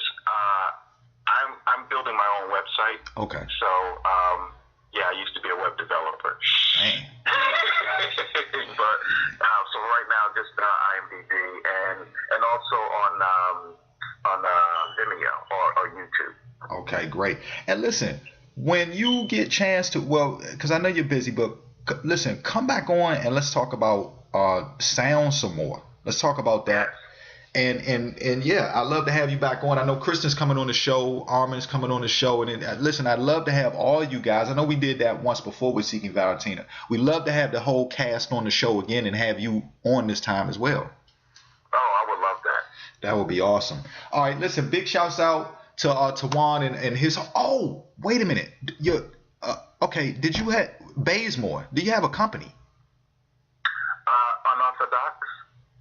I'm building my own website. Okay. So I used to be a web developer. Dang. But so right now just IMDb and also on Vimeo or YouTube. Okay, great. And listen, when you get chance to, because I know you're busy, but listen, come back on and let's talk about Sound some more. Let's talk about that. And yeah, I'd love to have you back on. I know Kristen's coming on the show, Armin's coming on the show, and listen, I'd love to have all you guys. I know we did that once before with Seeking Valentina. We'd love to have the whole cast on the show again and have you on this time as well. Oh, I would love that. That would be awesome. All right, listen, big shouts out to Tawan and his. Oh, wait a minute. Okay, did you have Bazemore? Do you have a company? Unorthodox.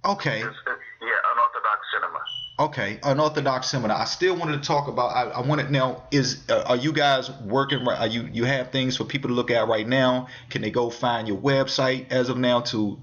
Okay. Unorthodox Cinema. Okay, Unorthodox Cinema. I still wanted to talk about. I wanted now. Are you guys working? Are you have things for people to look at right now? Can they go find your website as of now to?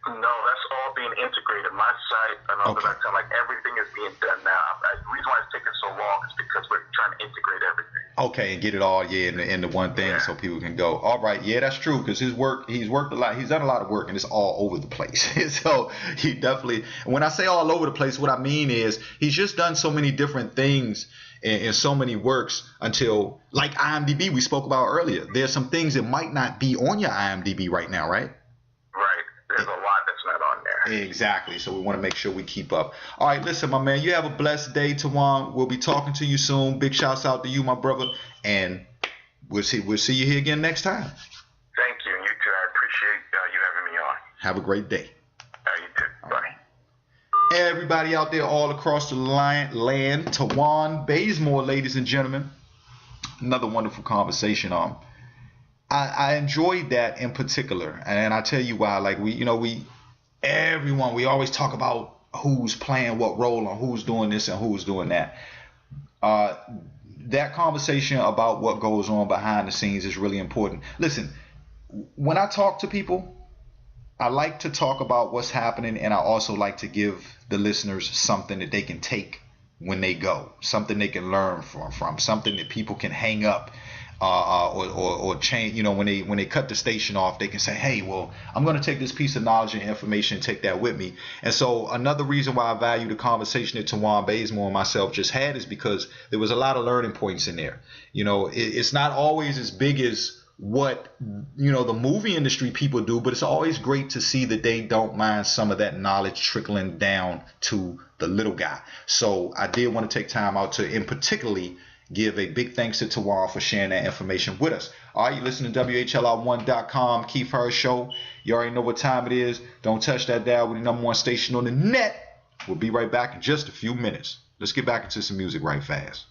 No, that's all being integrated. My site, Unorthodox Cinema, like everything is being done now. The reason why it's taking so long is because we're trying to integrate everything. Okay, and get it all into one thing so people can go. All right, yeah, that's true because he's worked a lot. He's done a lot of work and it's all over the place. So he definitely. When I say all over the place, what I mean is he's just done so many different things in so many works until like IMDb we spoke about earlier. There's some things that might not be on your IMDb right now, right? Right. There's a lot that's not on there. Exactly. So we want to make sure we keep up. All right, listen, my man, you have a blessed day, Tawan. We'll be talking to you soon. Big shouts out to you, my brother, and we'll see you here again next time. Thank you. You too. I appreciate you having me on. Have a great day. You too. Bye. Everybody out there all across the land, Tawan Bazemore, ladies and gentlemen. Another wonderful conversation. I enjoyed that in particular, and I tell you why. Like we always talk about who's playing what role and who's doing this and who's doing that. That conversation about what goes on behind the scenes is really important. Listen, when I talk to people, I like to talk about what's happening, and I also like to give the listeners something that they can take when they go, something they can learn from, something that people can hang up or change. You know, when they cut the station off, they can say, hey, well, I'm going to take this piece of knowledge and information and take that with me. And so another reason why I value the conversation that Tawan Bazemore and myself just had is because there was a lot of learning points in there. You know, it's not always as big as what, you know, the movie industry people do, but it's always great to see that they don't mind some of that knowledge trickling down to the little guy. So I did want to take time out to, in particularly, give a big thanks to Tawan for sharing that information with us. All right, you listen to WHLR1.com, Keith Harris Show. You already know what time it is. Don't touch that dial with the #1 station on the net. We'll be right back in just a few minutes. Let's get back into some music right fast.